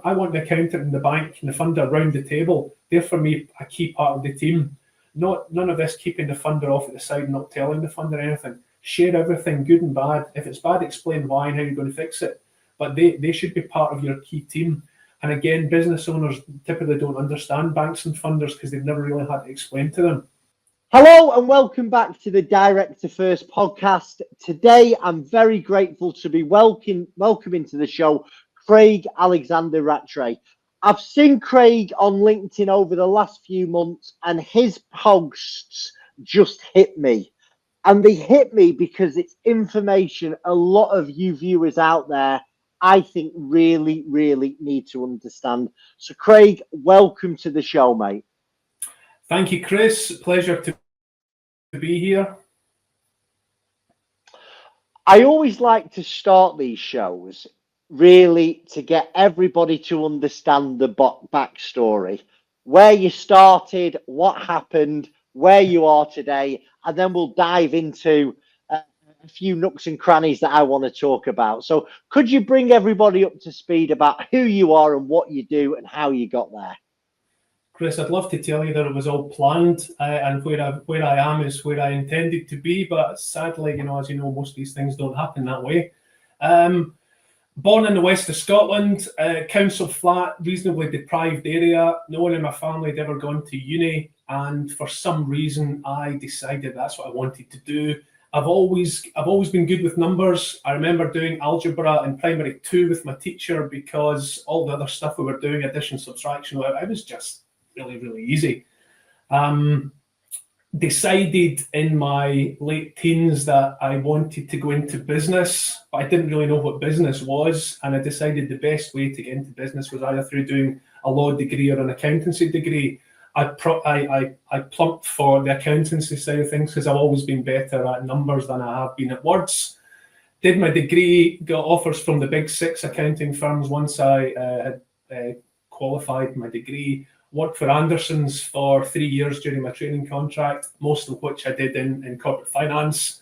I want the accountant and the bank and the funder round the table. They're, for me, a key part of the team. None of this keeping the funder off at the side and not telling the funder anything. Share everything, good and bad. If it's bad, explain why and how you're going to fix it. But they should be part of your key team. And again, business owners typically don't understand banks and funders because they've never really had to explain to them. Hello and welcome back to the Director First podcast. Today, I'm very grateful to be welcoming to the show Craig Alexander Rattray. I've seen Craig on LinkedIn over the last few months and his posts just hit me. And they hit me because it's information a lot of you viewers out there, I think, really, really need to understand. So, Craig, welcome to the show, mate. Thank you, Chris. Pleasure to be here. I always like to start these shows really to get everybody to understand the backstory, where you started, what happened, where you are today, and then we'll dive into a few nooks and crannies that I want to talk about. So could you bring everybody up to speed about who you are and what you do and how you got there? Chris, I'd love to tell you that it was all planned and where I am is where I intended to be, but sadly, as you know, most of these things don't happen that way. Born in the west of Scotland, council flat, reasonably deprived area. No one in my family had ever gone to uni, and for some reason, I decided that's what I wanted to do. I've always been good with numbers. I remember doing algebra in primary 2 with my teacher because all the other stuff we were doing, addition, subtraction, it was just really, really easy. Decided in my late teens that I wanted to go into business, but I didn't really know what business was, and I decided the best way to get into business was either through doing a law degree or an accountancy degree. I plumped for the accountancy side of things because I've always been better at numbers than I have been at words. Did my degree, got offers from the big 6 accounting firms once I had qualified my degree. Worked for Anderson's for 3 years during my training contract, most of which I did in corporate finance.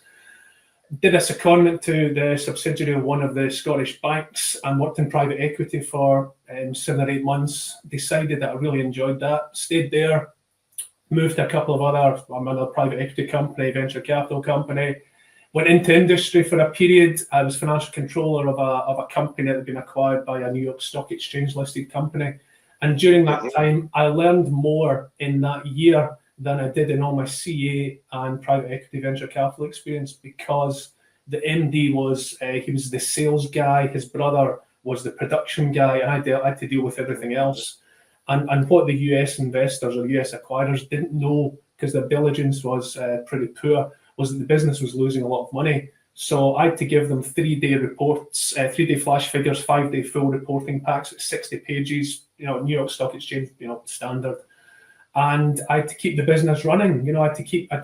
Did a secondment to the subsidiary of one of the Scottish banks and worked in private equity for 7 or 8 months. Decided that I really enjoyed that. Stayed there, moved to a couple of another private equity company, venture capital company. Went into industry for a period. I was financial controller of a company that had been acquired by a New York Stock Exchange listed company. And during that time, I learned more in that year than I did in all my CA and private equity venture capital experience because the MD he was the sales guy, his brother was the production guy, and I had to deal with everything else. And what the US investors or US acquirers didn't know, because their diligence was pretty poor, was that the business was losing a lot of money. So I had to give them 3-day reports, 3-day flash figures, 5-day full reporting packs at 60 pages, New York Stock Exchange, standard. And I had to keep the business running. I had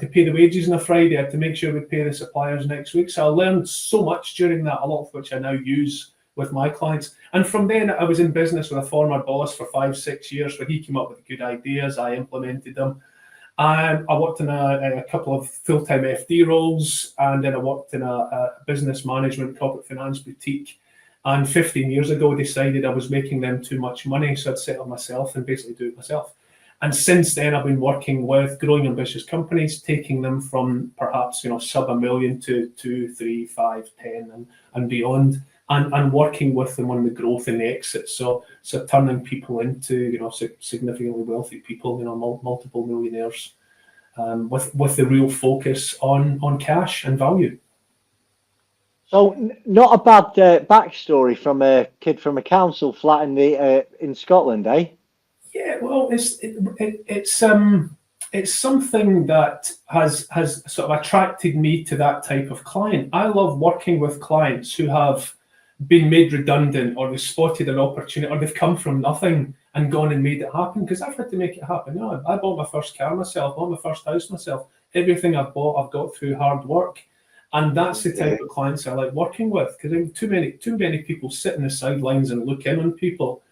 to pay the wages on a Friday. I had to make sure we pay the suppliers next week. So I learned so much during that, a lot of which I now use with my clients. And from then I was in business with a former boss for 5-6 years where he came up with good ideas. I implemented them. And I worked in a couple of full-time FD roles, and then I worked in a business management corporate finance boutique. And 15 years ago, decided I was making them too much money, so I'd set up myself and basically do it myself. And since then, I've been working with growing ambitious companies, taking them from perhaps sub $1 million to 2, 3, 5, 10, and beyond. And working with them on the growth and the exit. So turning people into significantly wealthy people, multiple millionaires, with the real focus on cash and value. So not a bad backstory from a kid from a council flat in Scotland, eh? Yeah, well, it's something that has sort of attracted me to that type of client. I love working with clients who have been made redundant, or they've spotted an opportunity, or they've come from nothing and gone and made it happen, because I've had to make it happen. I bought my first car myself, bought my first house myself. Everything I've bought, I've got through hard work. And that's the type of clients I like working with, because too many people sit on the sidelines and look in on people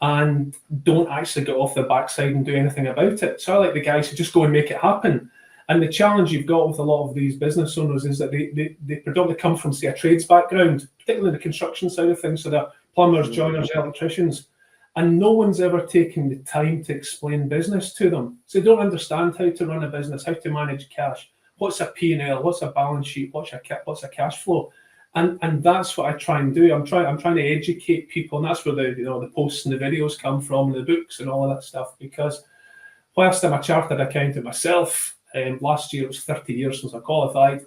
and don't actually get off their backside and do anything about it. So I like the guys who just go and make it happen. And the challenge you've got with a lot of these business owners is that they predominantly come from, say, a trades background, particularly the construction side of things. So they're plumbers, joiners, electricians. and no one's ever taken the time to explain business to them. So they don't understand how to run a business, how to manage cash, what's a P&L, what's a balance sheet, what's a cash flow. And that's what I try and do. I'm trying to educate people, and that's where the posts and the videos come from, and the books and all of that stuff. Because whilst I'm a chartered accountant myself, last year it was 30 years since I qualified,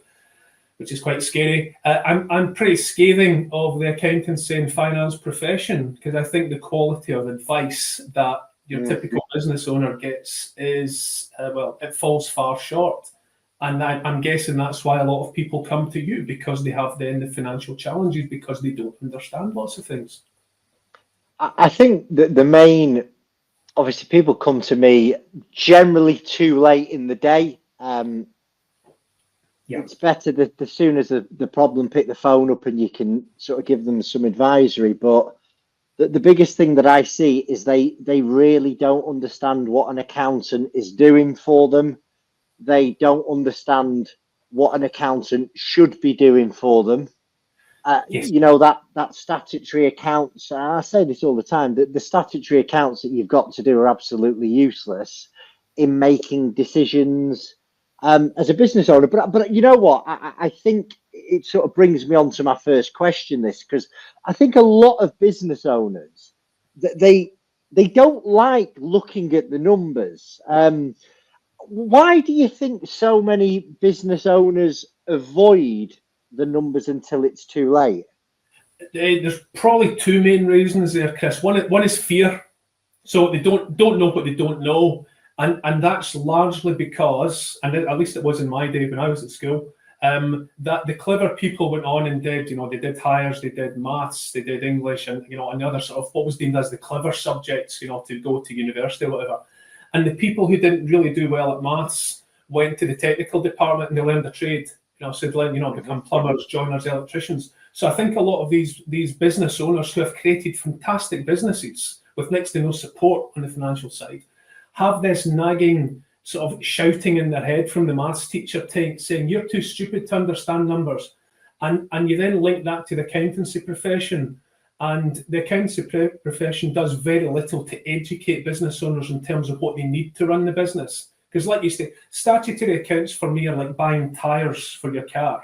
which is quite scary. I'm pretty scathing of the accountancy and finance profession, because I think the quality of advice that your typical business owner gets is it falls far short. And I'm guessing that's why a lot of people come to you, because they have then the financial challenges, because they don't understand lots of things. I think that the main, obviously, people come to me generally too late in the day. It's better that as soon as the problem, pick the phone up and you can sort of give them some advisory. But the biggest thing that I see is they really don't understand what an accountant is doing for them. They don't understand what an accountant should be doing for them. You know, that statutory accounts, I say this all the time, that the statutory accounts that you've got to do are absolutely useless in making decisions as a business owner. But you know what? I think it sort of brings me on to my first question, because I think a lot of business owners, they don't like looking at the numbers. Why do you think so many business owners avoid the numbers until it's too late? There's probably two main reasons there, Chris. One is fear. So they don't know what they don't know. And that's largely because, and at least it was in my day when I was at school, that the clever people went on and did, they did hires, they did maths, they did English, and, and other sort of what was deemed as the clever subjects, to go to university or whatever. And the people who didn't really do well at maths went to the technical department and they learned a trade, so they learned, become plumbers, joiners, electricians. So I think a lot of these business owners who have created fantastic businesses with next to no support on the financial side have this nagging sort of shouting in their head from the maths teacher saying, you're too stupid to understand numbers. And you then link that to the accountancy profession. And the accountancy profession does very little to educate business owners in terms of what they need to run the business. Because like you say, statutory accounts for me are like buying tyres for your car.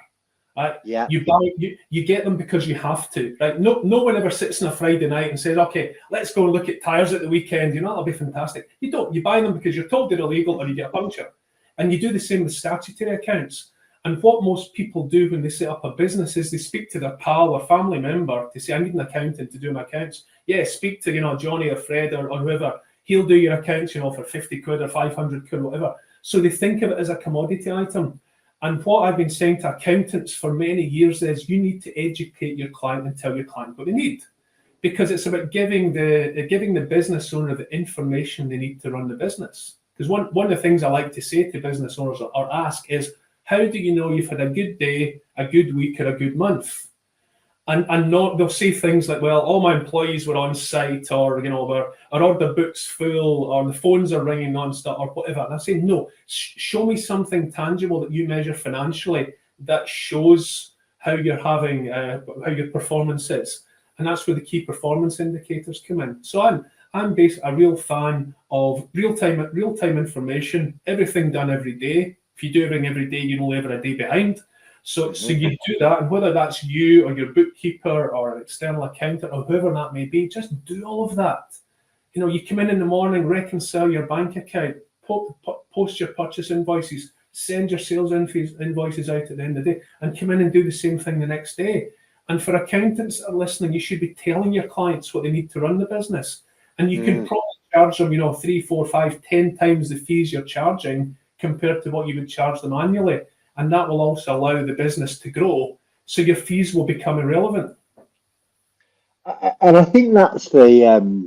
Right? Yeah. You get them because you have to. Right? No one ever sits on a Friday night and says, okay, let's go and look at tyres at the weekend. That'll be fantastic. You don't. You buy them because you're told they're illegal or you get a puncture. And you do the same with statutory accounts. And what most people do when they set up a business is they speak to their pal or family member to say, I need an accountant to do my accounts. Yeah, speak to, Johnny or Fred or whoever. He'll do your accounts, for 50 quid or 500 quid or whatever. So they think of it as a commodity item. And what I've been saying to accountants for many years is you need to educate your client and tell your client what they need. Because it's about giving the business owner the information they need to run the business. Because one of the things I like to say to business owners or ask is, how do you know you've had a good day, a good week, or a good month? And not, they'll say things like, well, all my employees were on site, or our order book's full, or the phones are ringing nonstop, or whatever. And I say, no, show me something tangible that you measure financially that shows how you're having, how your performance is. And that's where the key performance indicators come in. So I'm basically a real fan of real-time information, everything done every day. If you do everything every day, you're only ever a day behind. So you do that, and whether that's you or your bookkeeper or an external accountant or whoever that may be, just do all of that. You come in the morning, reconcile your bank account, post your purchase invoices, send your sales invoices out at the end of the day, and come in and do the same thing the next day. And for accountants that are listening, you should be telling your clients what they need to run the business. And you could probably charge them, 3, 4, 5, 10 times the fees you're charging compared to what you would charge them annually. And that will also allow the business to grow, so your fees will become irrelevant. And I think that's the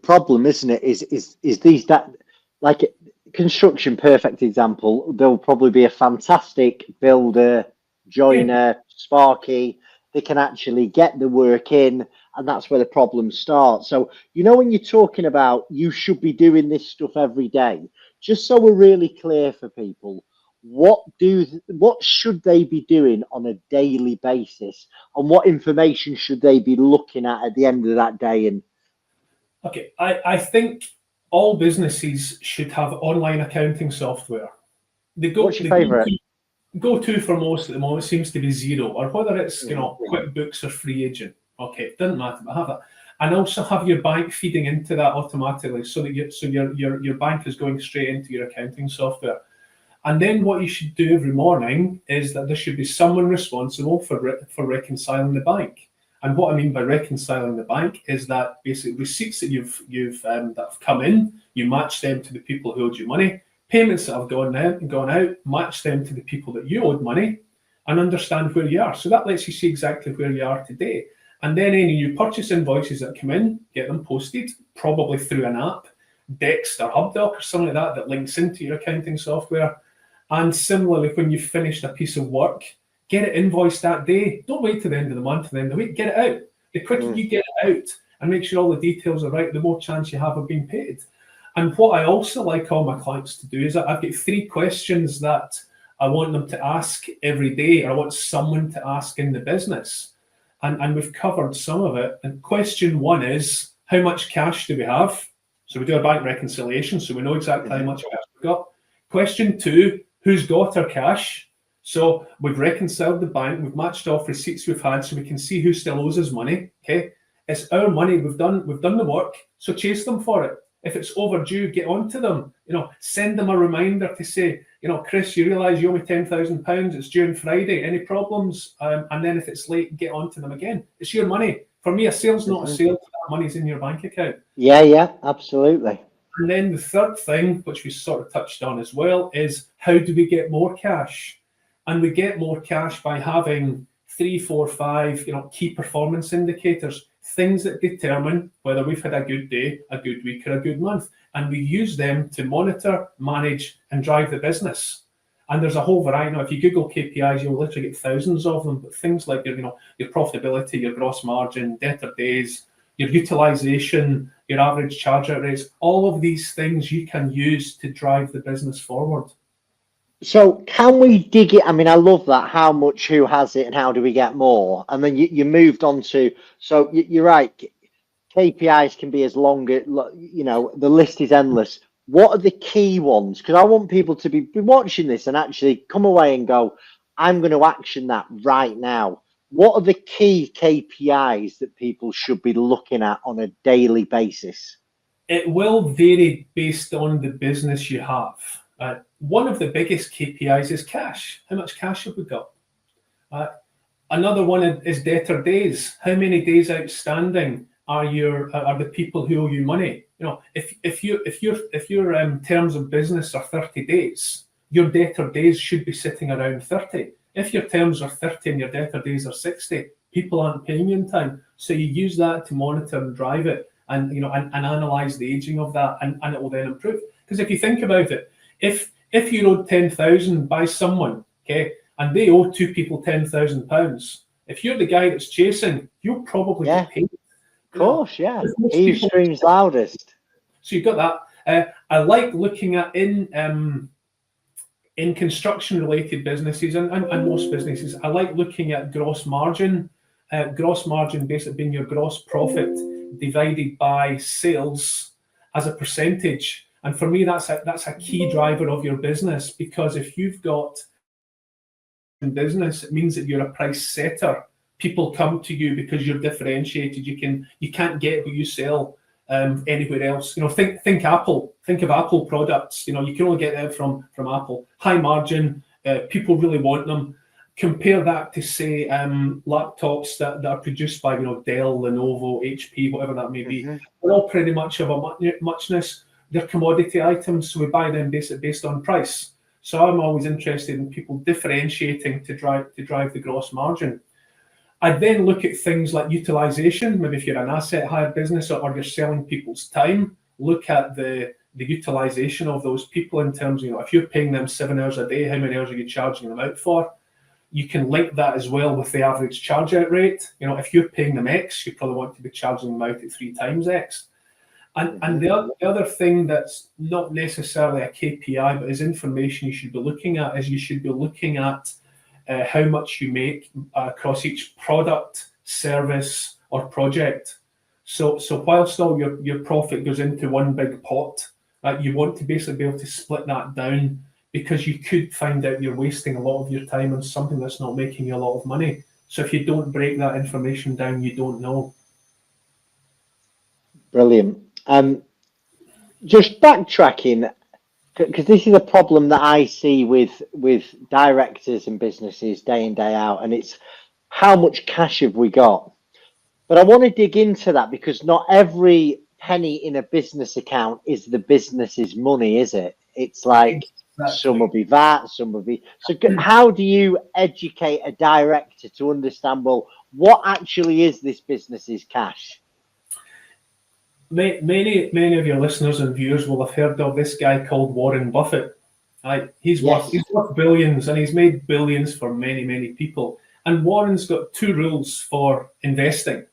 problem, isn't it? Is these that, like construction, perfect example. There'll probably be a fantastic builder, joiner, sparky. They can actually get the work in, and that's where the problems start. So when you're talking about you should be doing this stuff every day, just so we're really clear for people. What should they be doing on a daily basis, and what information should they be looking at the end of that day, and Okay, I think all businesses should have online accounting software. What's your favourite? Go-to for most at the moment seems to be Xero, or whether it's QuickBooks or Free Agent. Okay, it doesn't matter, but have that, and also have your bank feeding into that automatically, so that your bank is going straight into your accounting software. And then what you should do every morning is that there should be someone responsible for reconciling the bank. And what I mean by reconciling the bank is that basically receipts that that have come in, you match them to the people who owed you money. Payments that have gone out, match them to the people that you owed money, and understand where you are. So that lets you see exactly where you are today. And then any new purchase invoices that come in, get them posted, probably through an app, Dext or HubDoc or something like that links into your accounting software. And similarly, when you've finished a piece of work, get it invoiced that day. Don't wait to the end of the month and then the week. Get it out. The quicker you get it out and make sure all the details are right, the more chance you have of being paid. And what I also like all my clients to do is that I've got 3 questions that I want them to ask every day, or I want someone to ask in the business. And we've covered some of it. And question 1 is, how much cash do we have? So we do a bank reconciliation, so we know exactly how much cash we've got. Question 2, who's got our cash? So we've reconciled the bank, we've matched off receipts we've had, so we can see who still owes us money. Okay, it's our money. We've done the work, so chase them for it. If it's overdue, get onto them. Send them a reminder to say, Chris, you realise you owe me £10,000. It's due on Friday. Any problems? And then if it's late, get onto them again. It's your money. For me, a sale's not a sale. That money's in your bank account. Yeah, absolutely. And then the third thing, which we sort of touched on as well, is how do we get more cash? And we get more cash by having 3, 4, 5, key performance indicators, things that determine whether we've had a good day, a good week, or a good month. And we use them to monitor, manage, and drive the business. And there's a whole variety. Now, if you Google KPIs, you'll literally get thousands of them. But things like your profitability, your gross margin, debtor days, your utilization, your average charge out rates, all of these things you can use to drive the business forward. So can we dig it? I mean, I love that. How much, who has it, and how do we get more? And then you moved on to, so you're right, KPIs can be as long as, the list is endless. What are the key ones? Because I want people to be watching this and actually come away and go, I'm going to action that right now. What are the key KPIs that people should be looking at on a daily basis? It will vary based on the business you have. One of the biggest KPIs is cash. How much cash have we got? Another one is debtor days. How many days outstanding are the people who owe you money? If your terms of business are 30 days, your debtor days should be sitting around 30. If your terms are 30 and your debtor days are 60, people aren't paying you in time. So you use that to monitor and drive it, and and analyze the aging of that, and it will then improve. Because if you think about it, if you owed 10,000 by someone, okay, and they owe 2 people £10,000, if you're the guy that's chasing, you'll probably get paid. Of course, yeah. He screams loudest. So you've got that. I like looking at in construction-related businesses and most businesses, I like looking at gross margin. Gross margin basically being your gross profit divided by sales as a percentage. And for me, that's a key driver of your business, because if you've got business, it means that you're a price setter. People come to you because you're differentiated. You can't get what you sell anywhere else. Think Apple. Think of Apple products. You can only get them from Apple. High margin. People really want them. Compare that to, say, laptops that are produced by Dell, Lenovo, HP, whatever that may be. They're all pretty much of a muchness. They're commodity items, so we buy them based on price. So I'm always interested in people differentiating to drive the gross margin. I then look at things like utilization. Maybe if you're an asset hire business or you're selling people's time, look at the utilization of those people in terms of, if you're paying them 7 hours a day, how many hours are you charging them out for? You can link that as well with the average charge out rate. If you're paying them X, you probably want to be charging them out at 3 times X. And the other thing that's not necessarily a KPI, but is information you should be looking at, is you should be looking at how much you make across each product, service, or project. So whilst all your profit goes into one big pot, you want to basically be able to split that down, because you could find out you're wasting a lot of your time on something that's not making you a lot of money. So if you don't break that information down, you don't know. Brilliant. Just backtracking, because this is a problem that I see with directors and businesses day in, day out, and it's how much cash have we got? But I want to dig into that, because not every penny in a business account is the business's money, is it? It's like some will be VAT, some will be. So how do you educate a director to understand, well, what actually is this business's cash? Many of your listeners and viewers will have heard of this guy called Warren Buffett. He's worth billions, and he's made billions for many people. And Warren's got 2 rules for investing.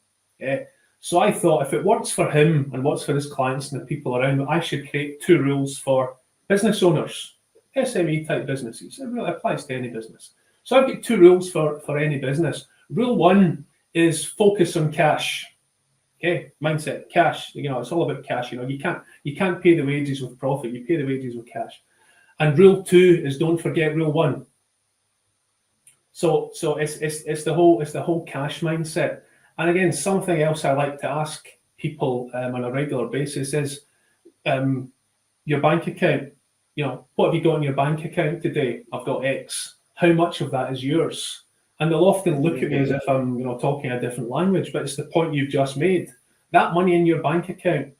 So I thought, if it works for him and works for his clients and the people around him, I should create 2 rules for business owners, SME type businesses. It really applies to any business. So I've got 2 rules for any business. Rule 1 is focus on cash. Okay, mindset, cash. It's all about cash. You can't pay the wages with profit. You pay the wages with cash. And rule 2 is don't forget rule 1. So it's the whole cash mindset. And again, something else I like to ask people on a regular basis is your bank account. What have you got in your bank account today? I've got X. How much of that is yours? And they'll often look at me as if I'm, talking a different language, but it's the point you've just made. That money in your bank account,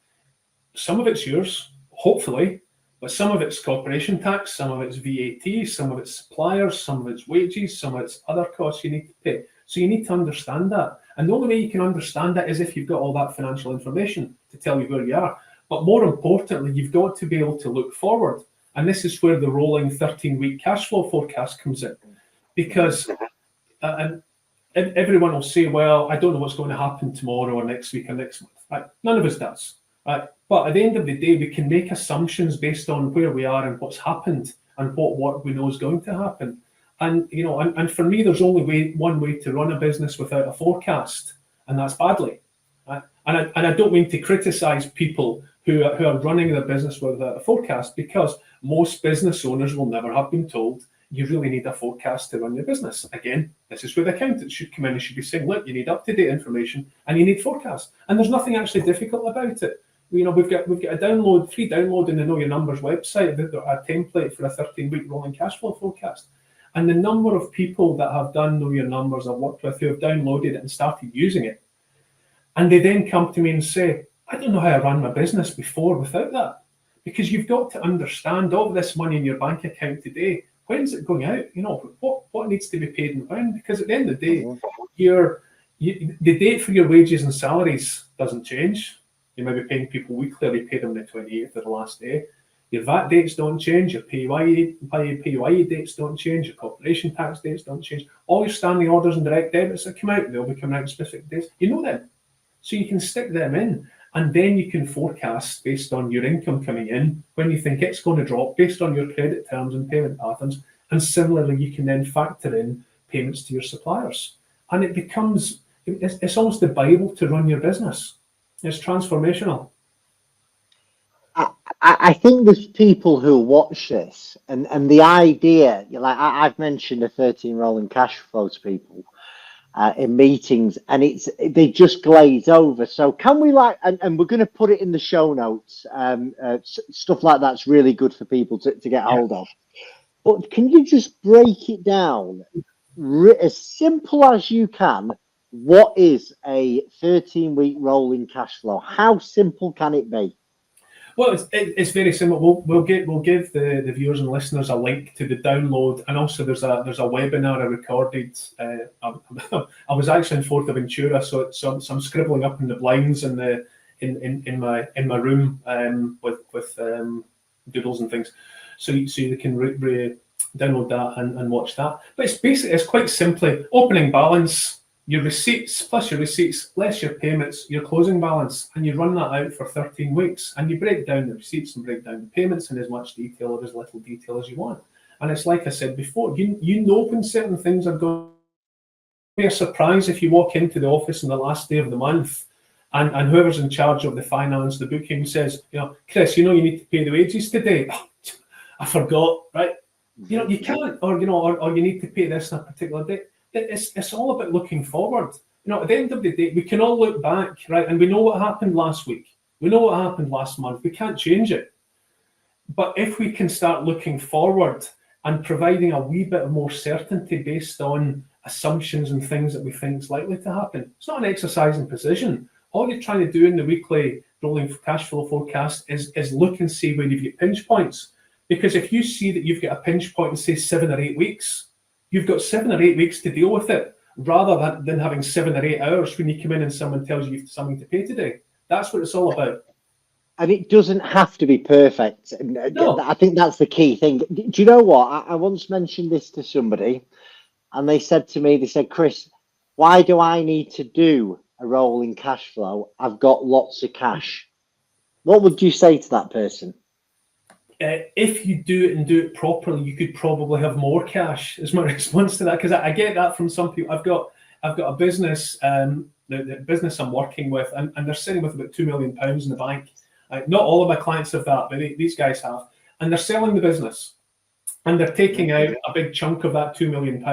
some of it's yours, hopefully, but some of it's corporation tax, some of it's VAT, some of it's suppliers, some of it's wages, some of it's other costs you need to pay. So you need to understand that. And the only way you can understand that is if you've got all that financial information to tell you where you are. But more importantly, you've got to be able to look forward. And this is where the rolling 13-week cash flow forecast comes in. Because and everyone will say, well, I don't know what's going to happen tomorrow or next week or next month. Right? None of us does. Right? But at the end of the day, we can make assumptions based on where we are and what's happened and what we know is going to happen. And and for me, there's only one way to run a business without a forecast, and that's badly. Right? And I don't mean to criticize people who are running their business without a forecast, because most business owners will never have been told you really need a forecast to run your business. Again, this is where the accountants should come in and should be saying, look, you need up-to-date information and you need forecasts. And there's nothing actually difficult about it. We've got a free download in the Know Your Numbers website, a template for a 13-week rolling cash flow forecast. And the number of people that have done Know Your Numbers I've worked with who have downloaded it and started using it, and they then come to me and say, I don't know how I ran my business before without that. Because you've got to understand all this money in your bank account today. When's it going out? What needs to be paid and when? Because at the end of the day, the date for your wages and salaries doesn't change. You might be paying people weekly, or you pay them the 28th of the last day. Your VAT dates don't change. Your PAYE dates don't change. Your corporation tax dates don't change. All your standing orders and direct debits that come out, they'll be coming out in specific days. You know them. So you can stick them in. And then you can forecast based on your income coming in when you think it's going to drop, based on your credit terms and payment patterns. And similarly, you can then factor in payments to your suppliers. And it's almost the Bible to run your business. It's transformational. I think there's people who watch this and the idea, I've mentioned a 13 rolling cash flow to people in meetings, and they just glaze over. So can we and we're going to put it in the show notes, stuff like that's really good for people to get hold of. But can you just break it down as simple as you can? What is a 13-week rolling cash flow? How simple can it be? Well, it's very simple. We'll give the viewers and listeners a link to the download, and also there's a webinar I recorded. I was actually in Fuerteventura, so I'm scribbling up in the blinds in my room with doodles and things, so you can download that and watch that. But it's quite simply opening balance. Your receipts plus your receipts less your payments, your closing balance, and you run that out for 13 weeks. And you break down the receipts and break down the payments in as much detail or as little detail as you want. And it's like I said before, you know when certain things are going to be a surprise if you walk into the office on the last day of the month And whoever's in charge of the finance, the booking says, Chris, you need to pay the wages today. I forgot, right? You can't, or you need to pay this on a particular date. It's all about looking forward. At the end of the day, we can all look back, right? And we know what happened last week. We know what happened last month. We can't change it. But if we can start looking forward and providing a wee bit of more certainty based on assumptions and things that we think is likely to happen, it's not an exercise in precision. All you're trying to do in the weekly rolling cash flow forecast is look and see where you've got pinch points. Because if you see that you've got a pinch point in, say, 7 or 8 weeks, you've got 7 or 8 weeks to deal with it, rather than having 7 or 8 hours when you come in and someone tells you something to pay today. That's what it's all about. And it doesn't have to be perfect. No. I think that's the key thing. Do you know what? I once mentioned this to somebody, and they said to me, Chris, why do I need to do a rolling cash flow? I've got lots of cash. What would you say to that person? If you do it and do it properly, you could probably have more cash, is my response to that. Because I get that from some people. I've got a business, the business I'm working with, and they're sitting with about £2 million in the bank. Not all of my clients have that, but these guys have. And they're selling the business. And they're taking out a big chunk of that £2 million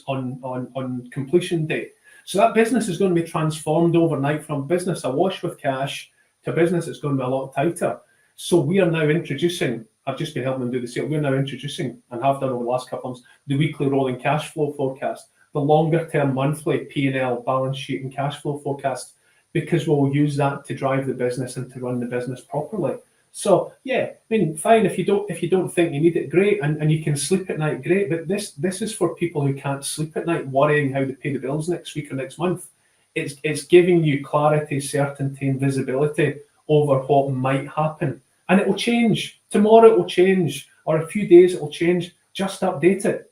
on completion date. So that business is going to be transformed overnight from business awash with cash to business that's going to be a lot tighter. So we are now introducing, I've just been helping them do the sale, we're now introducing, and have done over the last couple of months, the weekly rolling cash flow forecast, the longer term monthly P&L, balance sheet and cash flow forecast, because we'll use that to drive the business and to run the business properly. So yeah, I mean, fine, if you don't think you need it, great, and you can sleep at night, great, but this is for people who can't sleep at night worrying how to pay the bills next week or next month. It's giving you clarity, certainty and visibility over what might happen. And it will change. Tomorrow it will change, or a few days it will change. Just update it.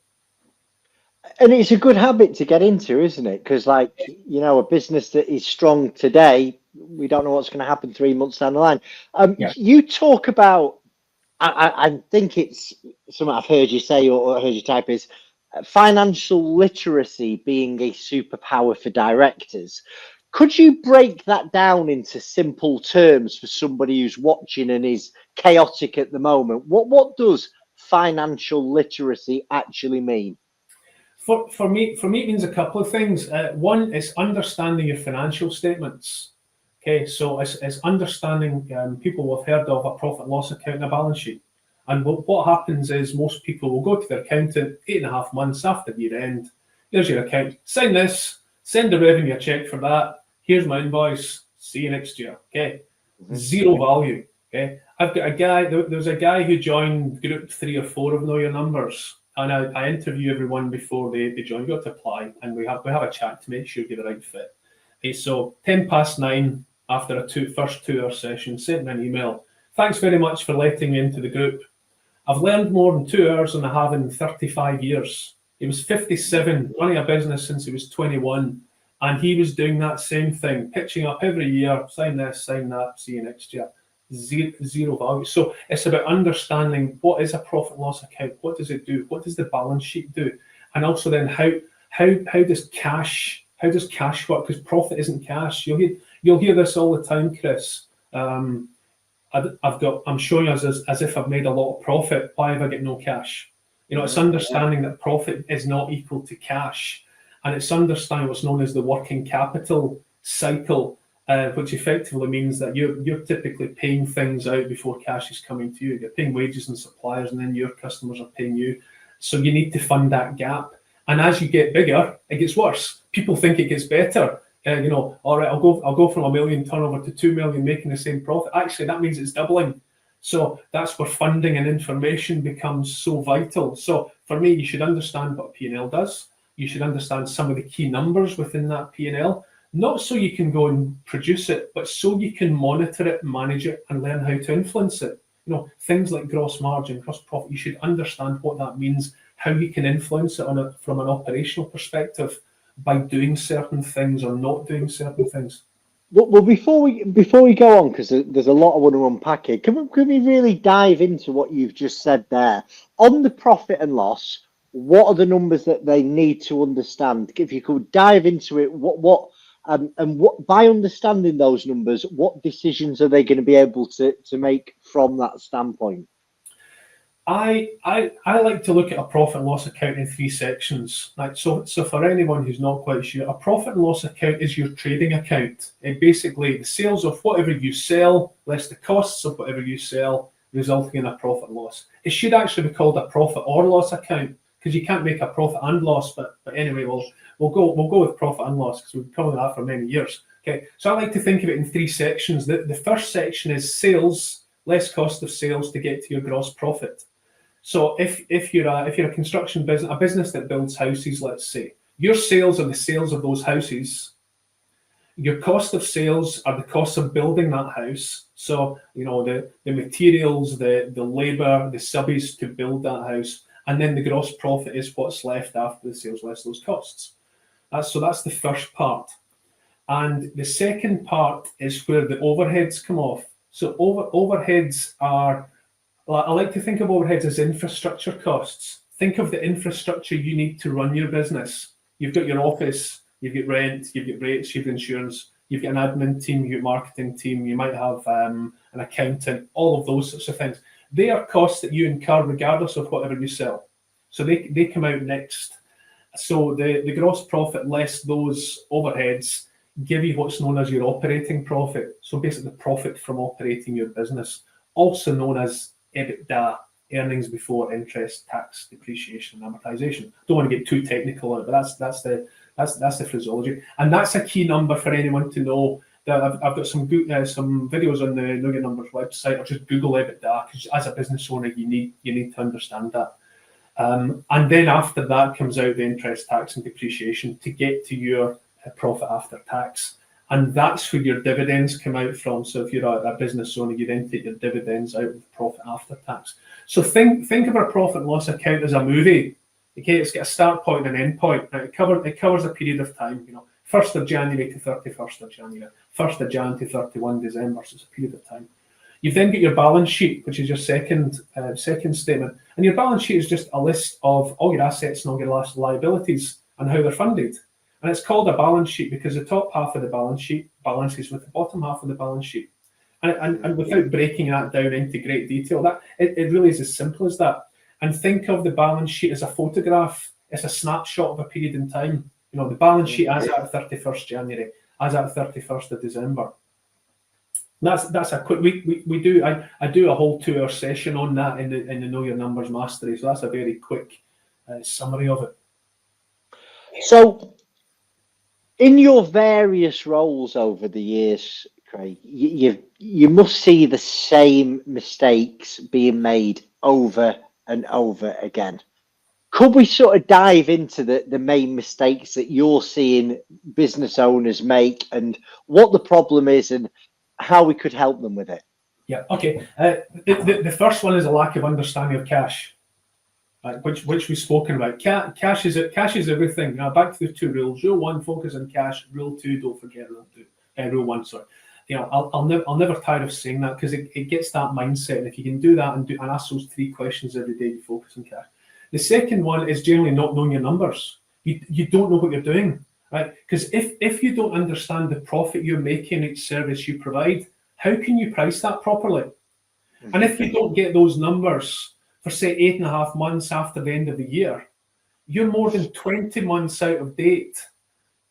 And it's a good habit to get into, isn't it? Because, a business that is strong today, we don't know what's going to happen 3 months down the line. You talk about, I think it's something I've heard you say or heard you type, is financial literacy being a superpower for directors. Could you break that down into simple terms for somebody who's watching and is chaotic at the moment? What does financial literacy actually mean? For me, it means a couple of things. One is understanding your financial statements. Okay, so it's understanding, people will have heard of a profit and loss account and a balance sheet. And what happens is most people will go to their accountant 8.5 months after year end. Here's your account. Sign this. Send the revenue a check for that. Here's my invoice. See you next year. Okay, zero value. Okay, I've got a guy. There's a guy who joined group 3 or 4 of Know Your Numbers. And I interview everyone before they join. You got to apply, and we have a chat to make sure you're the right fit. Okay, so 9:10 after a first 2-hour session, sent me an email. Thanks very much for letting me into the group. I've learned more in 2 hours than I have in 35 years. He was 57, running a business since he was 21, and he was doing that same thing, pitching up every year, sign this, sign that, see you next year. Zero value. So it's about understanding what is a profit and loss account, what does it do, what does the balance sheet do, and also then how does cash work, because profit isn't cash. You'll hear this all the time, Chris. I'm showing us as if I've made a lot of profit. Why have I got no cash? It's understanding that profit is not equal to cash, and it's understanding what's known as the working capital cycle. Which effectively means that you're typically paying things out before cash is coming to you. You're paying wages and suppliers, and then your customers are paying you. So you need to fund that gap. And as you get bigger, it gets worse. People think it gets better. All right, I'll go from 1 million turnover to 2 million, making the same profit. Actually, that means it's doubling. So that's where funding and information becomes so vital. So for me, you should understand what P&L does. You should understand some of the key numbers within that P&L. Not so you can go and produce it, but so you can monitor it, manage it, and learn how to influence it. Things like gross margin, gross profit, you should understand what that means, how you can influence it from an operational perspective by doing certain things or not doing certain things. Well, before we go on, because there's a lot I want to unpack here, can we really dive into what you've just said there? On the profit and loss, what are the numbers that they need to understand? If you could dive into it, what And what, by understanding those numbers, what decisions are they going to be able to make from that standpoint? I like to look at a profit and loss account in three sections. Right? So for anyone who's not quite sure, a profit and loss account is your trading account. It basically the sales of whatever you sell less the costs of whatever you sell, resulting in a profit and loss. It should actually be called a profit or loss account because you can't make a profit and loss. But anyway, we'll go with profit and loss because we've been covering that for many years. Okay, so I like to think of it in three sections. The first section is sales less cost of sales to get to your gross profit. So if you're a construction business, a business that builds houses, let's say, your sales are the sales of those houses. Your cost of sales are the costs of building that house. So the materials, the labour, the subbies to build that house, and then the gross profit is what's left after the sales less those costs. That's the first part. And the second part is where the overheads come off. So overheads are, I like to think of overheads as infrastructure costs. Think of the infrastructure you need to run your business. You've got your office, you've got rent, you've got rates, you've got insurance, you've got an admin team, you've got a marketing team, you might have an accountant, all of those sorts of things. They are costs that you incur regardless of whatever you sell. So they come out next. So the gross profit less those overheads give you what's known as your operating profit. So basically the profit from operating your business, also known as EBITDA, earnings before interest, tax, depreciation, and amortization. Don't want to get too technical on it, but that's the phraseology, and that's a key number for anyone to know. That I've got some videos on the Know Your Numbers website, or just Google EBITDA, because as a business owner you need to understand that. And then after that comes out the interest, tax, and depreciation to get to your profit after tax. And that's where your dividends come out from. So if you're a business owner, you then take your dividends out of profit after tax. So think of our profit and loss account as a movie. Okay, it's got a start point and an end point. Now, it covers a period of time, 1st of January to 31st of January, 1st of Jan to 31 December, so it's a period of time. You've then got your balance sheet, which is your second statement. And your balance sheet is just a list of all your assets and all your liabilities and how they're funded. And it's called a balance sheet because the top half of the balance sheet balances with the bottom half of the balance sheet. And without breaking that down into great detail, that it really is as simple as that. And think of the balance sheet as a photograph. It's a snapshot of a period in time. The balance sheet as at 31st January, as at 31st of December. That's a quick. I do a whole 2-hour session on that in the Know Your Numbers Mastery. So that's a very quick summary of it. So, in your various roles over the years, Craig, you must see the same mistakes being made over and over again. Could we sort of dive into the main mistakes that you're seeing business owners make and what the problem is and how we could help them with it? Yeah, okay. The first one is a lack of understanding of cash. Which we've spoken about. Cash is everything. Now back to the 2 rules. Rule 1, focus on cash. Rule 2, don't forget rule 2. Rule 1, sorry. I'll never tire of saying that because it gets that mindset. And if you can do that and ask those 3 questions every day, you focus on cash. The second one is generally not knowing your numbers. You don't know what you're doing, right? Because if you don't understand the profit you're making each service you provide, how can you price that properly? Mm-hmm. And if you don't get those numbers for say 8.5 months after the end of the year, you're more than 20 months out of date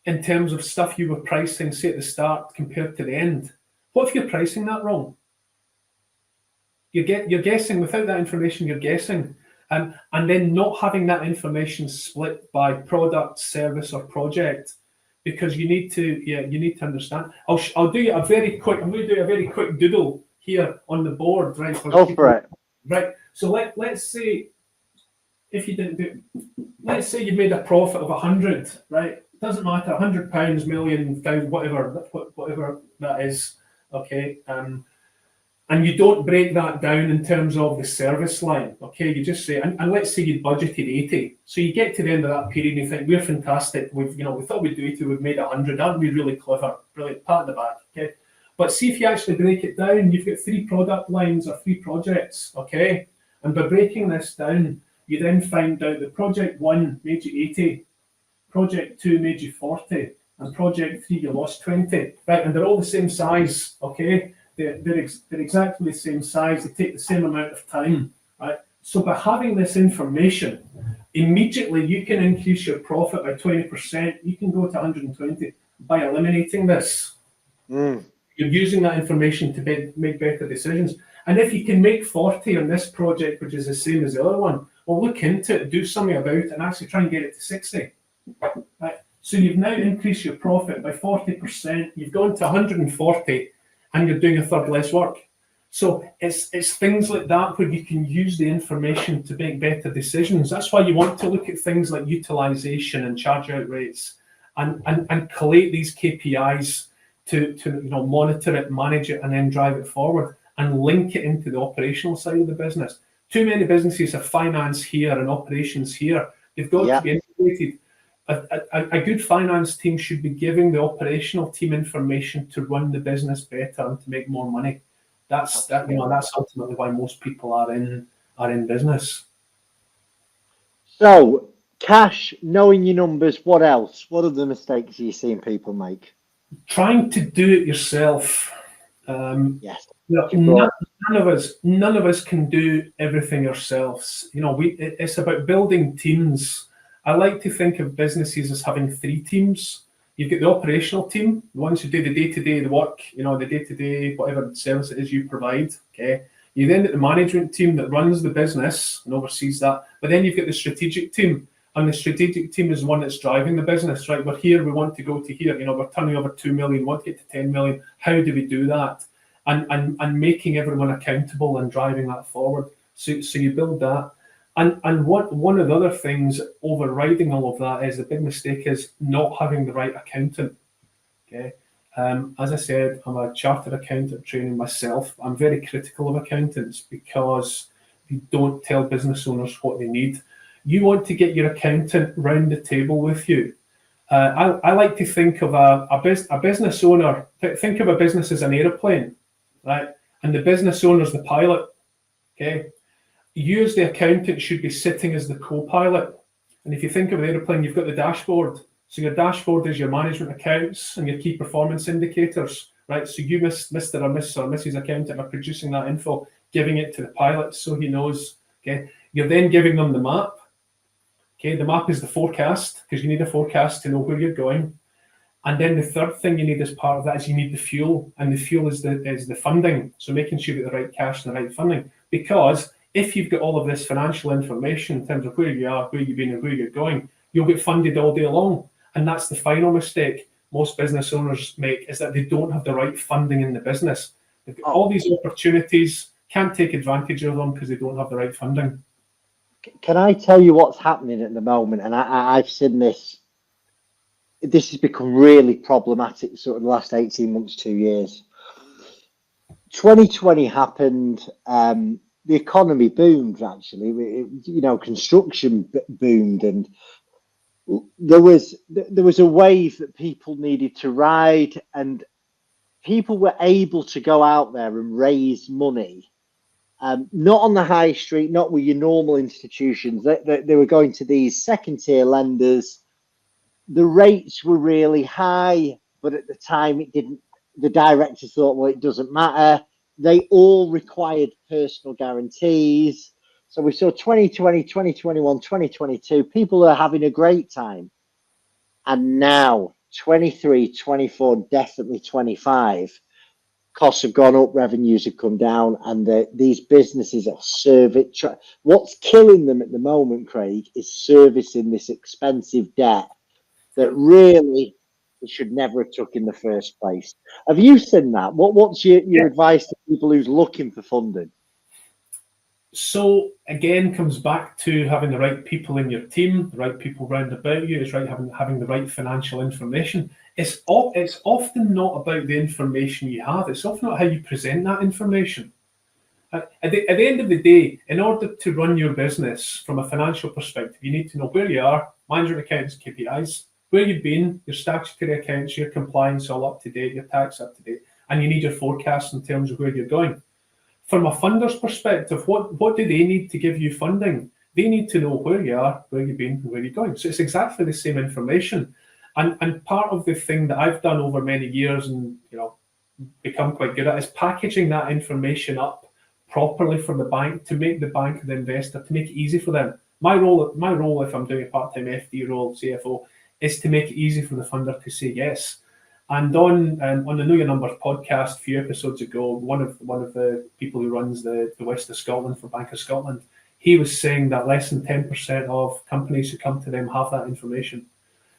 in terms of stuff you were pricing, say at the start compared to the end. What if you're pricing that wrong? You're guessing. Without that information, you're guessing. And then not having that information split by product, service, or project, because you need to understand. I'll do you a very quick. I'm going to do a very quick doodle here on the board, right? Go for it. Right. So let's say if you didn't do, let's say you made a profit of 100, right? Doesn't matter, £100, million, thousand, whatever that is, okay. And you don't break that down in terms of the service line, okay? You just say, and let's say you budgeted 80. So you get to the end of that period and you think, we're fantastic. We thought we'd do 80, we've made 100. Aren't we really clever? Brilliant, pat on the back, okay? But see if you actually break it down, you've got 3 product lines or 3 projects, okay? And by breaking this down, you then find out that project 1 made you 80, project 2 made you 40, and project 3 you lost 20, right? And they're all the same size, okay? They're exactly the same size. They take the same amount of time, right? So by having this information, immediately you can increase your profit by 20%. You can go to 120 by eliminating this. You're using that information to make better decisions. And if you can make 40 on this project, which is the same as the other one, well, look into it, do something about it, and actually try and get it to 60. Right? So you've now increased your profit by 40%. You've gone to 140, and you're doing a third less work. So it's things like that where you can use the information to make better decisions. That's why you want to look at things like utilization and charge out rates, and collate these KPIs to monitor it, manage it, and then drive it forward and link it into the operational side of the business. Too many businesses have finance here and operations here. They've got to be integrated. A good finance team should be giving the operational team information to run the business better and to make more money. That's ultimately why most people are in business. So, Cash, knowing your numbers, what else? What are the mistakes you're seeing people make? Trying to do it yourself. Yes. None of us can do everything ourselves. It's about building teams. I like to think of businesses as having 3 teams. You've got the operational team, the ones who do the day-to-day, the work, the day-to-day, whatever service it is you provide. Okay. You then get the management team that runs the business and oversees that. But then you've got the strategic team. And the strategic team is the one that's driving the business, right? We're here, we want to go to here. We're turning over 2 million, we want to get to 10 million. How do we do that? And making everyone accountable and driving that forward. So you build that. And one of the other things overriding all of that is the big mistake is not having the right accountant. Okay. As I said, I'm a chartered accountant training myself. I'm very critical of accountants because they don't tell business owners what they need. You want to get your accountant round the table with you. I like to think of a business owner. Think of a business as an airplane, right? And the business owner is the pilot. Okay. You as the accountant should be sitting as the co-pilot. And if you think of an airplane, you've got the dashboard. So your dashboard is your management accounts and your key performance indicators, right? So you, Mr. or Miss or Mrs. Accountant, are producing that info, giving it to the pilot so he knows. Okay. You're then giving them the map. Okay, the map is the forecast, because you need a forecast to know where you're going. And then the third thing you need as part of that is you need the fuel, and the fuel is the funding. So making sure you get the right cash and the right funding. Because if you've got all of this financial information in terms of where you are, where you've been, and where you're going, you'll get funded all day long. And that's the final mistake most business owners make, is that they don't have the right funding in the business. They've got all these opportunities, can't take advantage of them because they don't have the right funding. Can I tell you what's happening at the moment? And I've seen this. This has become really problematic sort of the last 18 months, 2 years. 2020 happened. The economy boomed, actually. Construction boomed. And there was a wave that people needed to ride. And people were able to go out there and raise money. Not on the high street, not with your normal institutions. They were going to these second-tier lenders. The rates were really high, but at the time it didn't. The directors thought, well, it doesn't matter. They all required personal guarantees. So we saw 2020, 2021, 2022. People are having a great time. And now, 23, 24, definitely 25. Costs have gone up, revenues have come down, and these businesses are what's killing them at the moment, Craig, is servicing this expensive debt that really they should never have took in the first place. Have you seen that? What's your advice to people who's looking for funding? So again, comes back to having the right people in your team, the right people round about you. It's right having the right financial information. It's often not about the information you have. It's often not how you present that information. At the end of the day, in order to run your business from a financial perspective, you need to know where you are, management accounts, KPIs, where you've been, your statutory accounts, your compliance all up to date, your tax up to date, and you need your forecast in terms of where you're going. From a funder's perspective, what do they need to give you funding? They need to know where you are, where you've been, and where you're going. So it's exactly the same information. And part of the thing that I've done over many years and, become quite good at is packaging that information up properly for the bank to make the bank the investor, to make it easy for them. My role, if I'm doing a part-time FD role, CFO, is to make it easy for the funder to say yes. And on the Know Your Numbers podcast a few episodes ago, one of the people who runs the West of Scotland for Bank of Scotland, he was saying that less than 10% of companies who come to them have that information.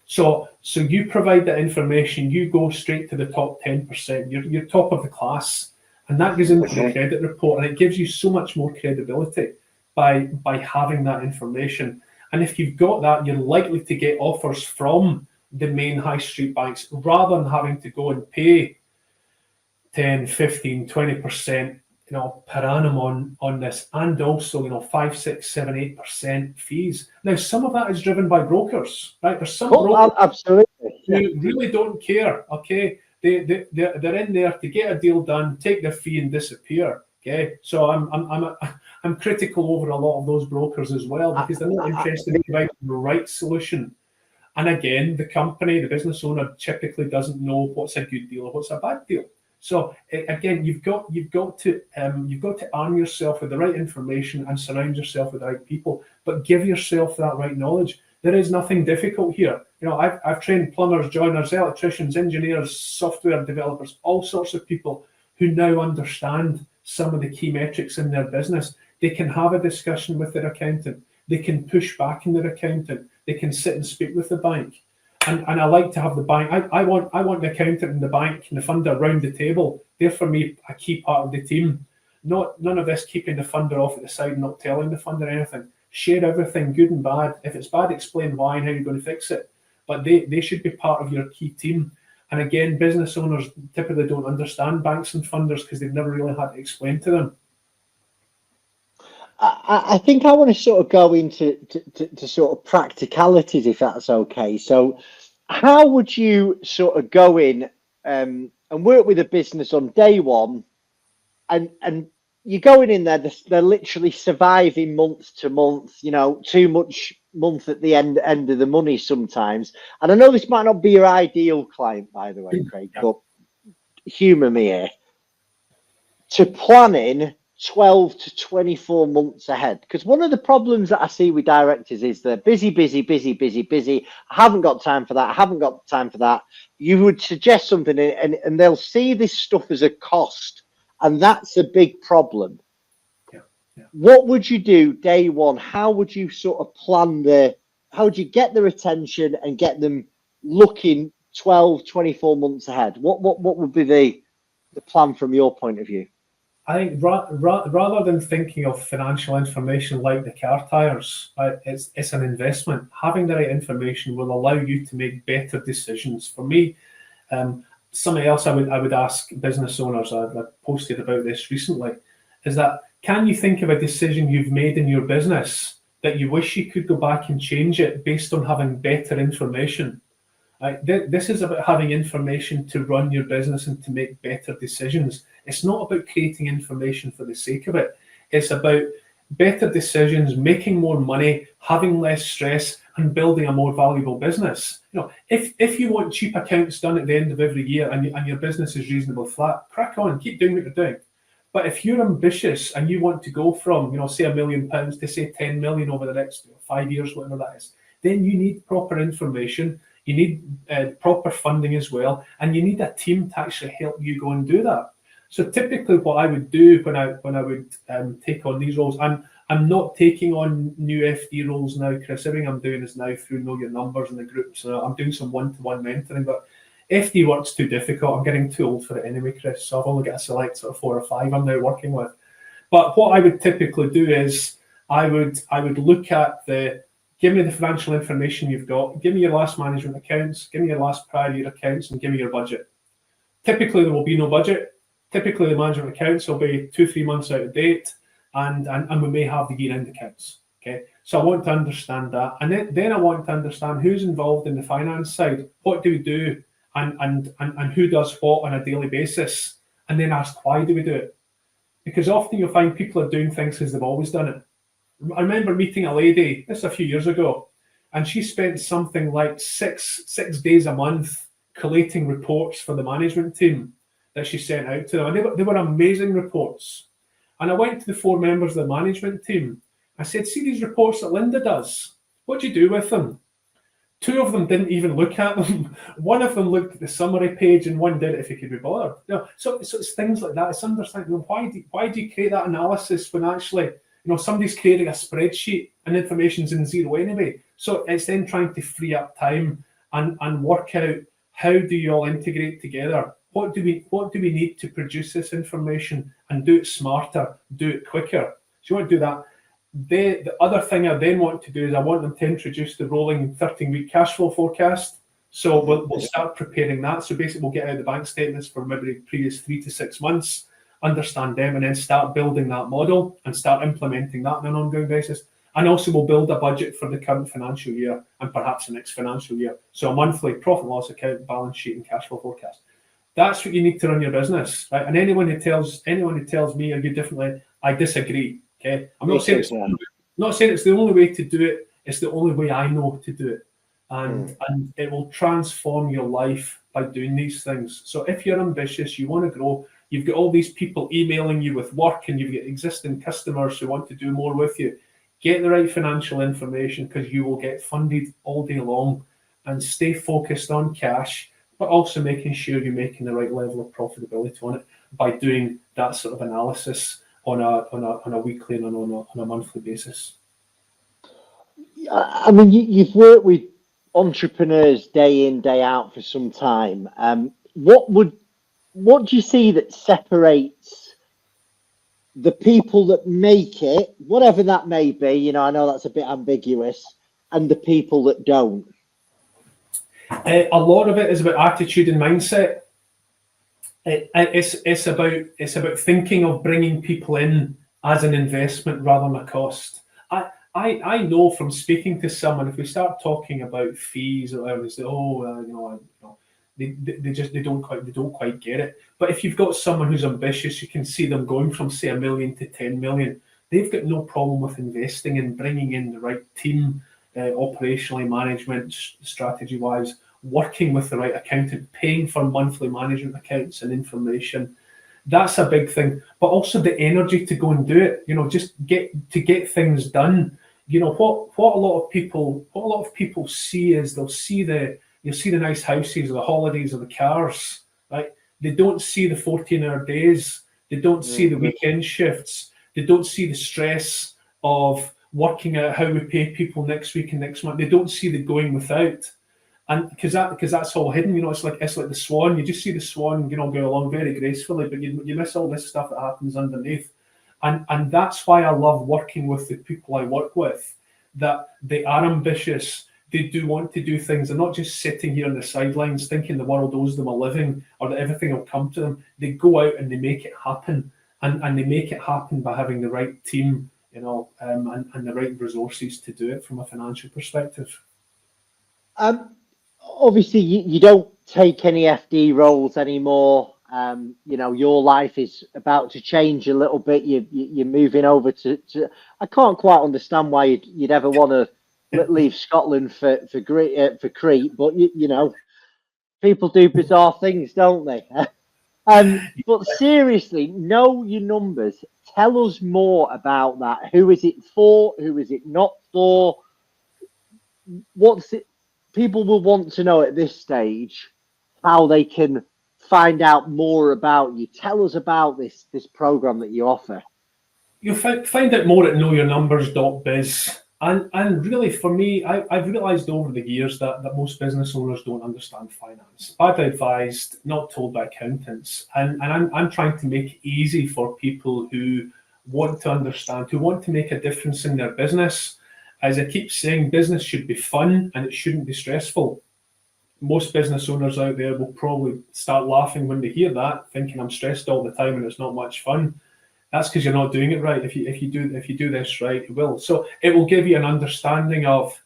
So you provide that information, you go straight to the top 10%, you're top of the class, and that goes into the credit report, and it gives you so much more credibility by having that information. And if you've got that, you're likely to get offers from the main high street banks rather than having to go and pay 10, 15, 20%, per annum on this, and also 5, 6, 7, 8% fees. Now, some of that is driven by brokers, right? There's some brokers absolutely who really don't care. Okay, they're in there to get a deal done, take their fee, and disappear. Okay, so I'm critical over a lot of those brokers as well, because they're not interested in providing the right solution. And again, the business owner typically doesn't know what's a good deal or what's a bad deal. So again, you've got to arm yourself with the right information and surround yourself with the right people, but give yourself that right knowledge. There is nothing difficult here. I've trained plumbers, joiners, electricians, engineers, software developers, all sorts of people who now understand some of the key metrics in their business. They can have a discussion with their accountant. They can push back in their accountant. They can sit and speak with the bank. And I like to have the bank. I want the accountant and the bank and the funder around the table. They're, for me, a key part of the team. None of this keeping the funder off at the side and not telling the funder anything. Share everything, good and bad. If it's bad, explain why and how you're going to fix it. But they should be part of your key team. And again, business owners typically don't understand banks and funders because they've never really had to explain to them. I think I want to sort of go into to sort of practicalities, if that's okay. So how would you sort of go in and work with a business on day one, and you're going in there, they're literally surviving month to month, too much month at the end of the money sometimes. And I know this might not be your ideal client, by the way, Craig, but humour me here. To planning 12 to 24 months ahead, because one of the problems that I see with directors is they're busy. I haven't got time for that. You would suggest something and they'll see this stuff as a cost, and that's a big problem. What would you do day one? How would you sort of how would you get their attention and get them looking 12, 24 months ahead? What would be the plan from your point of view? I think rather than thinking of financial information like the car tires, it's an investment. Having the right information will allow you to make better decisions. For me, something else I would ask business owners, I posted about this recently, is that can you think of a decision you've made in your business that you wish you could go back and change it based on having better information? This is about having information to run your business and to make better decisions. It's not about creating information for the sake of it. It's about better decisions, making more money, having less stress, and building a more valuable business. If you want cheap accounts done at the end of every year and your business is reasonably flat, crack on, keep doing what you're doing. But if you're ambitious and you want to go from, say £1 million to say 10 million over the next 5 years, whatever that is, then you need proper information. You need proper funding as well, and you need a team to actually help you go and do that. So typically, what I would do when I would take on these roles, I'm not taking on new FD roles now, Chris. Everything I'm doing is now through Know Your Numbers and the groups. I'm doing some one-to-one mentoring, but FD work's too difficult. I'm getting too old for it anyway, Chris. So I've only got to select sort of 4 or 5 I'm now working with. But what I would typically do is I would look at give me the financial information you've got, give me your last management accounts, give me your last prior year accounts, and give me your budget. Typically, there will be no budget. Typically, the management accounts will be 2-3 months out of date, and we may have the year-end accounts. Okay, so I want to understand that, and then I want to understand who's involved in the finance side, what do we do, and who does what on a daily basis, and then ask why do we do it, because often you'll find people are doing things because they've always done it. I remember meeting a lady, this a few years ago, and she spent something like six days a month collating reports for the management team that she sent out to them. And they were amazing reports. And I went to the 4 members of the management team. I said, see these reports that Linda does? What do you do with them? 2 of them didn't even look at them. One of them looked at the summary page, and one did it if he could be bothered. So it's things like that. It's understanding, why do you create that analysis when actually, somebody's creating a spreadsheet and information's in zero anyway. So it's then trying to free up time and work out, how do you all integrate together? What do we need to produce this information, and do it smarter, do it quicker? So you want to do that. The other thing I then want to do is I want them to introduce the rolling 13-week cash flow forecast. So we'll start preparing that. So basically we'll get out the bank statements for maybe the previous 3 to 6 months, understand them, and then start building that model and start implementing that on an ongoing basis. And also we'll build a budget for the current financial year and perhaps the next financial year. So a monthly profit and loss account, balance sheet, and cash flow forecast. That's what you need to run your business, right? And anyone who tells me or you differently, I disagree. Okay, I'm not saying it's the only way to do it. It's the only way I know to do it, and it will transform your life by doing these things. So if you're ambitious, you want to grow, you've got all these people emailing you with work, and you've got existing customers who want to do more with you. Get the right financial information, because you will get funded all day long, and stay focused on cash, but also making sure you're making the right level of profitability on it by doing that sort of analysis on a weekly and on a monthly basis. I mean, you've worked with entrepreneurs day in, day out for some time. What do you see that separates the people that make it, whatever that may be? I know that's a bit ambiguous, and the people that don't? A lot of it is about attitude and mindset. It's about thinking of bringing people in as an investment rather than a cost. I know from speaking to someone, if we start talking about fees or whatever, they say, they don't quite get it. But if you've got someone who's ambitious, you can see them going from, say, 1 million to 10 million. They've got no problem with investing and bringing in the right team, operationally, management, strategy-wise, working with the right accountant, paying for monthly management accounts and information. That's a big thing. But also the energy to go and do it. Just get things done. What a lot of people see is you'll see the nice houses or the holidays or the cars, right? They don't see the 14-hour days. They don't see the weekend shifts. They don't see the stress of working out how we pay people next week and next month. They don't see the going without. And because that's all hidden, it's like the swan. You just see the swan, go along very gracefully, but you miss all this stuff that happens underneath. And that's why I love working with the people I work with, that they are ambitious. They do want to do things. They're not just sitting here on the sidelines thinking the world owes them a living or that everything will come to them. They go out and they make it happen. And they make it happen by having the right team, and the right resources to do it from a financial perspective. Obviously, you don't take any FD roles anymore. Your life is about to change a little bit. You're moving over to. I can't quite understand why you'd ever want to leave Scotland for Crete, but people do bizarre things, don't they? But seriously, know your numbers. Tell us more about that. Who is it for? Who is it not for? What's it? People will want to know at this stage how they can find out more about you. Tell us about this program that you offer. You'll find out more at knowyournumbers.biz. And really, for me, I've realised over the years that most business owners don't understand finance. Bad advised, not told by accountants. And I'm trying to make it easy for people who want to understand, who want to make a difference in their business. As I keep saying, business should be fun and it shouldn't be stressful. Most business owners out there will probably start laughing when they hear that, thinking I'm stressed all the time and it's not much fun. That's because you're not doing it right. If you do this right, it will. So it will give you an understanding of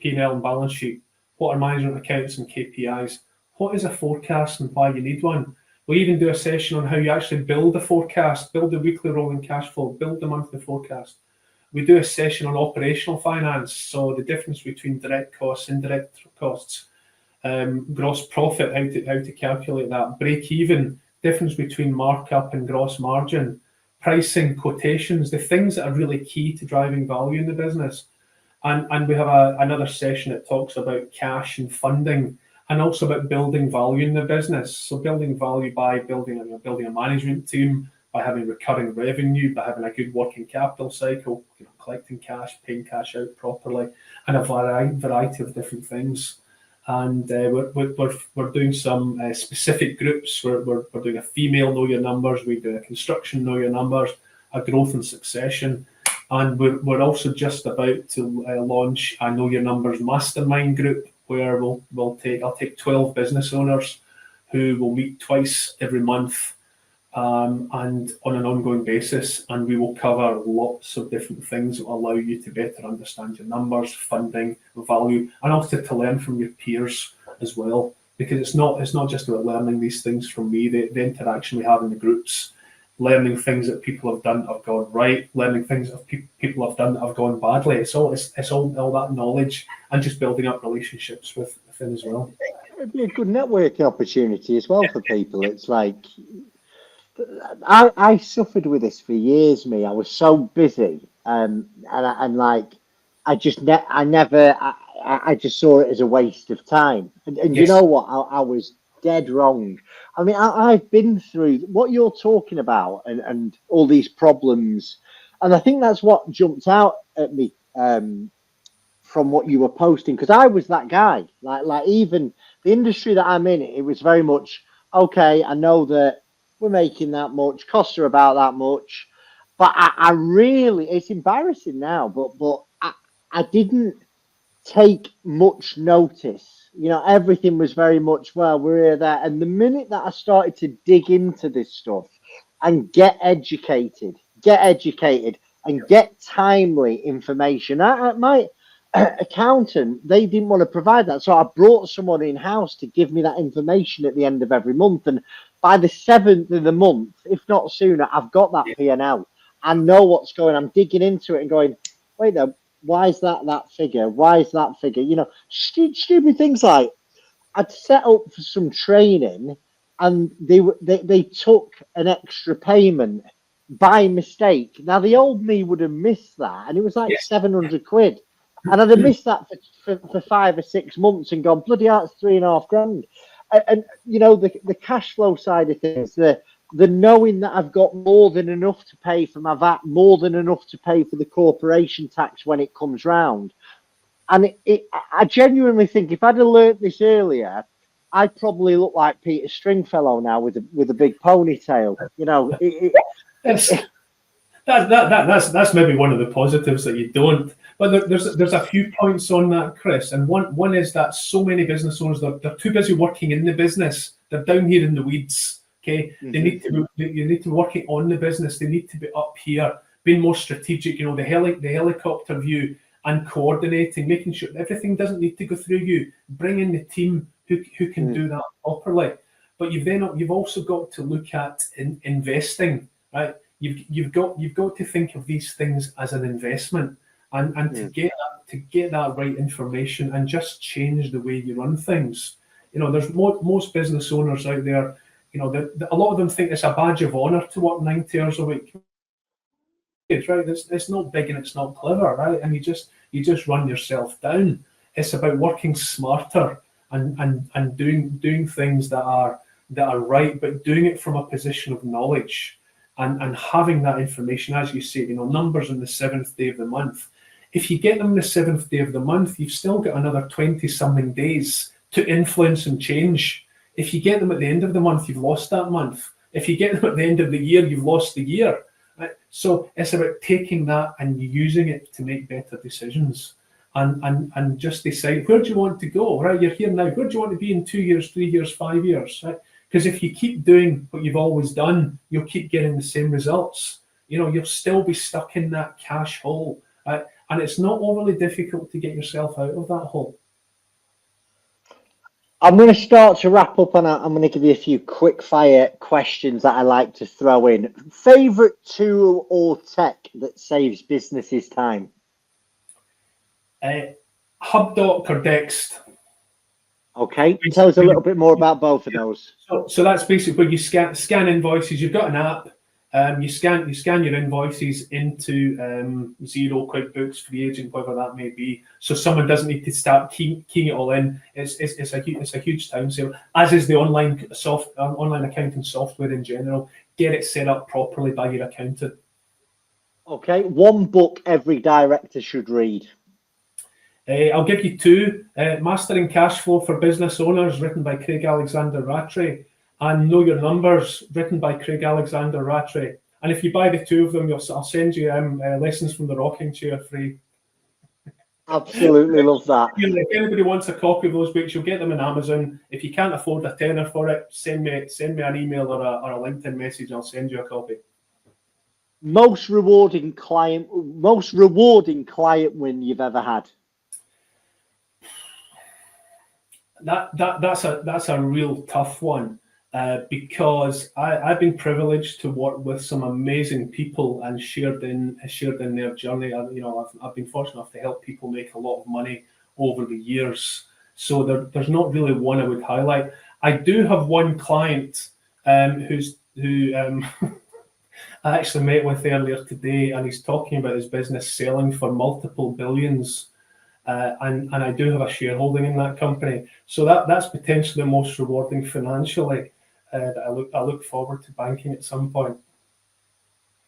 P&L and balance sheet. What are management accounts and KPIs? What is a forecast and why you need one? We'll even do a session on how you actually build a forecast, build the weekly rolling cash flow, build the monthly forecast. We do a session on operational finance, so the difference between direct costs, indirect costs, gross profit, how to calculate that, break even, difference between markup and gross margin, pricing, quotations, the things that are really key to driving value in the business. And we have another session that talks about cash and funding, and also about building value in the business. So building value by building a management team, by having recurring revenue, by having a good working capital cycle, collecting cash, paying cash out properly, and a variety of different things. And we're doing some specific groups. We're doing a female know your numbers, we do a construction know your numbers, a growth and succession, and we're also just about to launch a know your numbers mastermind group, where I'll take 12 business owners who will meet twice every month, and on an ongoing basis, and we will cover lots of different things that will allow you to better understand your numbers, funding, value, and also to learn from your peers as well. Because it's not just about learning these things from me. The interaction we have in the groups, learning things that people have done that have gone right, learning things that people have done that have gone badly. It's all that knowledge, and just building up relationships within as well. It'd be a good networking opportunity as well for people. It's like, I suffered with this for years. I was so busy, and I just saw it as a waste of time. And yes. You know what? I was dead wrong. I mean, I've been through what you're talking about, and all these problems, and I think that's what jumped out at me from what you were posting, because I was that guy. Like even the industry that I'm in, it was very much okay. I know that we're making that much, costs are about that much, but I really, it's embarrassing now, but I didn't take much notice. Everything was very much, well, we're here, there. And the minute that I started to dig into this stuff and get educated and get timely information, my accountant, they didn't want to provide that. So I brought someone in-house to give me that information at the end of every month. And by the 7th of the month, if not sooner, I've got that P&L. I know what's going on. I'm digging into it and going, wait, no, why is that figure? Why is that figure? Stupid things like I'd set up for some training, and they took an extra payment by mistake. Now, the old me would have missed that, and it was like 700 quid. And I'd have missed that for 5 or 6 months and gone, bloody hell, it's 3.5 grand. And the cash flow side of things, the knowing that I've got more than enough to pay for my VAT, more than enough to pay for the corporation tax when it comes round. And I genuinely think if I'd have learnt this earlier, I'd probably look like Peter Stringfellow now with a big ponytail. That's maybe one of the positives that you don't. But there's a few points on that, Chris. And one is that so many business owners, they're too busy working in the business. They're down here in the weeds. Okay, you need to be working on the business. They need to be up here, being more strategic. The helicopter view, and coordinating, making sure everything doesn't need to go through you. Bring in the team who can do that properly. But you've also got to look at investing, right? You've got to think of these things as an investment, and to get that right information and just change the way you run things. There's most business owners out there. A lot of them think it's a badge of honor to work 90 hours a week. It's right. It's not big and it's not clever, right? And you just run yourself down. It's about working smarter and doing things that are right, but doing it from a position of knowledge. And having that information, as you say, numbers on the 7th day of the month. If you get them the 7th day of the month, you've still got another 20-something days to influence and change. If you get them at the end of the month, you've lost that month. If you get them at the end of the year, you've lost the year. Right? So it's about taking that and using it to make better decisions, and just decide, where do you want to go? Right, you're here now. Where do you want to be in 2 years, 3 years, 5 years? Right? Because if you keep doing what you've always done, you'll keep getting the same results. You'll still be stuck in that cash hole, right? And it's not overly difficult to get yourself out of that hole. I'm going to start to wrap up, and I'm going to give you a few quick fire questions that I like to throw in. Favorite tool or tech that saves businesses time? HubDoc or Dext. Okay, tell us a little bit more about both of those. So that's basically where you scan invoices. You've got an app. You scan your invoices into Xero, QuickBooks, Free Agent, whatever that may be. So someone doesn't need to start keying it all in. It's a huge time save. As is the online accounting software in general. Get it set up properly by your accountant. Okay, one book every director should read. I'll give you two. Mastering Cashflow for Business Owners, written by Craig Alexander Rattray, and Know Your Numbers, written by Craig Alexander Rattray. And if you buy the two of them, I'll send you Lessons from the Rocking Chair free. Absolutely love that. If anybody wants a copy of those books, you'll get them on Amazon. If you can't afford a tenner for it, send me an email or a LinkedIn message, and I'll send you a copy. Most rewarding client win you've ever had? That's a real tough one, because I've been privileged to work with some amazing people and shared in their journey. I've been fortunate enough to help people make a lot of money over the years. So there's not really one I would highlight. I do have one client who I actually met with earlier today, and he's talking about his business selling for multiple billions. And I do have a shareholding in that company, so that's potentially the most rewarding financially that I look forward to banking at some point.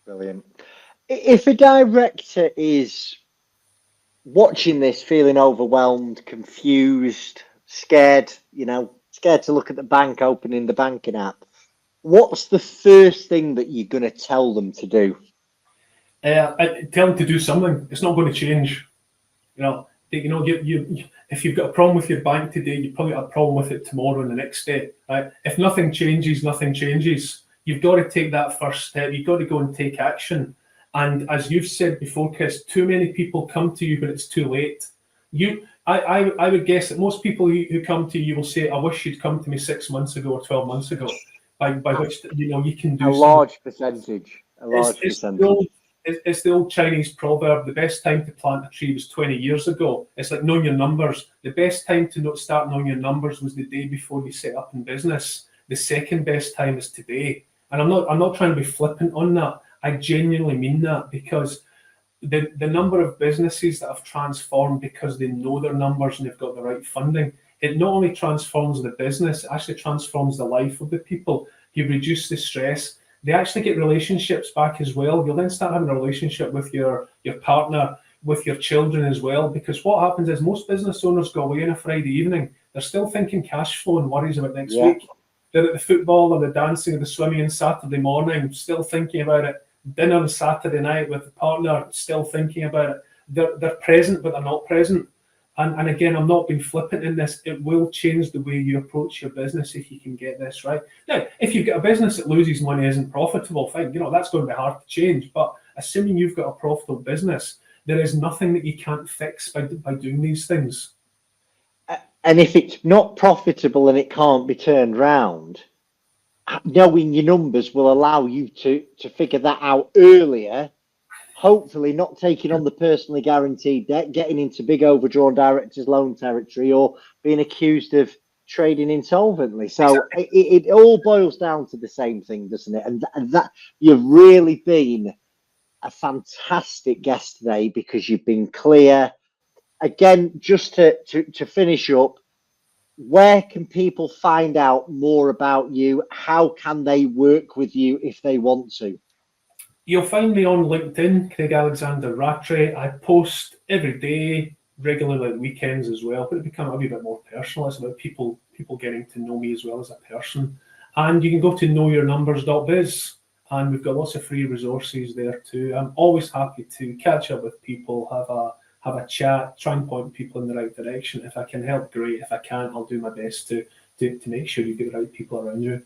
Brilliant. If a director is watching this, feeling overwhelmed, confused, scared, scared to look at the bank, opening the banking app, what's the first thing that you're going to tell them to do? I tell them to do something. It's not going to change. If you've got a problem with your bank today, you probably got a problem with it tomorrow and the next day, right? If nothing changes, nothing changes. You've got to take that first step. You've got to go and take action. And as you've said before, Chris, too many people come to you, but it's too late. I would guess that most people who come to you will say, "I wish you'd come to me 6 months ago or 12 months ago." By which you can do a large percentage. It's the old Chinese proverb: the best time to plant a tree was 20 years ago. It's like knowing your numbers. The best time to start knowing your numbers was the day before you set up in business. The second best time is today. And I'm not trying to be flippant on that. I genuinely mean that, because the number of businesses that have transformed because they know their numbers and they've got the right funding, it not only transforms the business, it actually transforms the life of the people. You reduce the stress. They actually get relationships back as well. You'll then start having a relationship with your partner, with your children as well, because what happens is most business owners go away on a Friday evening. They're still thinking cash flow and worries about next week. They're at the football or the dancing or the swimming on Saturday morning, still thinking about it. Dinner on Saturday night with the partner, still thinking about it. They're present, but they're not present. And again, I'm not being flippant in this. It will change the way you approach your business if you can get this right. Now, if you've got a business that loses money, isn't profitable, fine, that's going to be hard to change. But assuming you've got a profitable business, there is nothing that you can't fix by doing these things. And if it's not profitable and it can't be turned round, knowing your numbers will allow you to figure that out earlier. Hopefully not taking on the personally guaranteed debt, getting into big overdrawn director's loan territory, or being accused of trading insolvently. So it all boils down to the same thing, doesn't it? And that you've really been a fantastic guest today, because you've been clear. Again, just to finish up, where can people find out more about you? How can they work with you if they want to? You'll find me on LinkedIn, Craig Alexander Rattray. I post every day, regularly at weekends as well, but it becomes a wee bit more personal. It's about people getting to know me as well as a person. And you can go to knowyournumbers.biz, and we've got lots of free resources there too. I'm always happy to catch up with people, have a chat, try and point people in the right direction. If I can help, great. If I can't, I'll do my best to make sure you get the right people around you.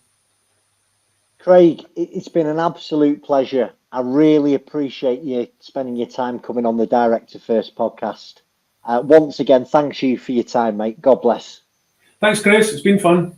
Craig, it's been an absolute pleasure. I really appreciate you spending your time coming on the Director First podcast. Once again, thanks you for your time, mate. God bless. Thanks, Chris. It's been fun.